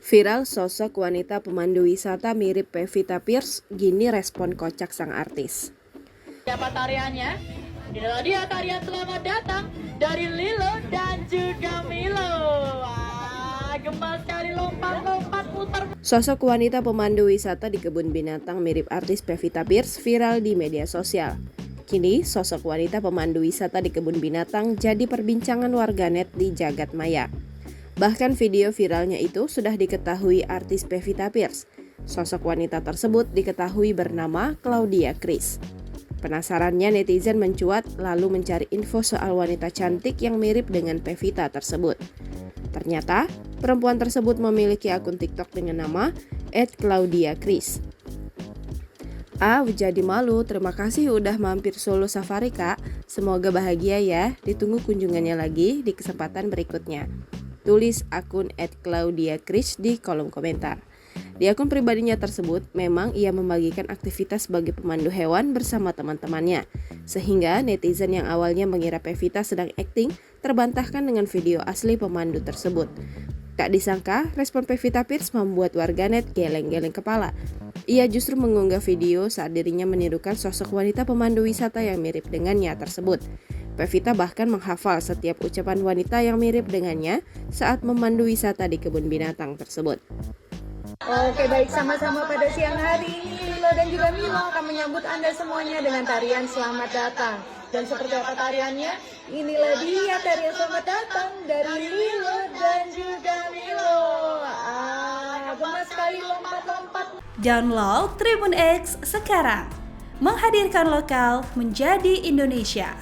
Viral sosok wanita pemandu wisata mirip Pevita Pierce, gini respon kocak sang artis. Siapa tariannya? Inilah dia tarian Selamat Datang dari Lilo dan juga Milo. Wah, gemas sekali lompat-lompat putar. Sosok wanita pemandu wisata di kebun binatang mirip artis Pevita Pierce viral di media sosial. Kini, sosok wanita pemandu wisata di kebun binatang jadi perbincangan warganet di jagat maya. Bahkan video viralnya itu sudah diketahui artis Pevita Pierce. Sosok wanita tersebut diketahui bernama Claudia Kris. Penasarannya netizen mencuat lalu mencari info soal wanita cantik yang mirip dengan Pevita tersebut. Ternyata, perempuan tersebut memiliki akun TikTok dengan nama @claudiakris. Jadi malu, terima kasih udah mampir Solo Safari Kak. Semoga bahagia ya, ditunggu kunjungannya lagi di kesempatan berikutnya. Tulis akun @claudiakris di kolom komentar. Di akun pribadinya tersebut, memang ia membagikan aktivitas sebagai pemandu hewan bersama teman-temannya. Sehingga netizen yang awalnya mengira Pevita sedang akting, terbantahkan dengan video asli pemandu tersebut. Tak disangka, respon Pevita Pierce membuat warganet geleng-geleng kepala. Ia justru mengunggah video saat dirinya menirukan sosok wanita pemandu wisata yang mirip dengannya tersebut. Pevita bahkan menghafal setiap ucapan wanita yang mirip dengannya saat memandu wisata di kebun binatang tersebut. Oke, baik, sama-sama pada siang hari ini Lilo dan juga Milo akan menyambut Anda semuanya dengan tarian Selamat Datang. Dan seperti apa tariannya? Inilah dia tarian Selamat Datang dari Lilo dan juga Milo. Gemas sekali lompat-lompat. Download Tribun X sekarang. Menghadirkan lokal menjadi Indonesia.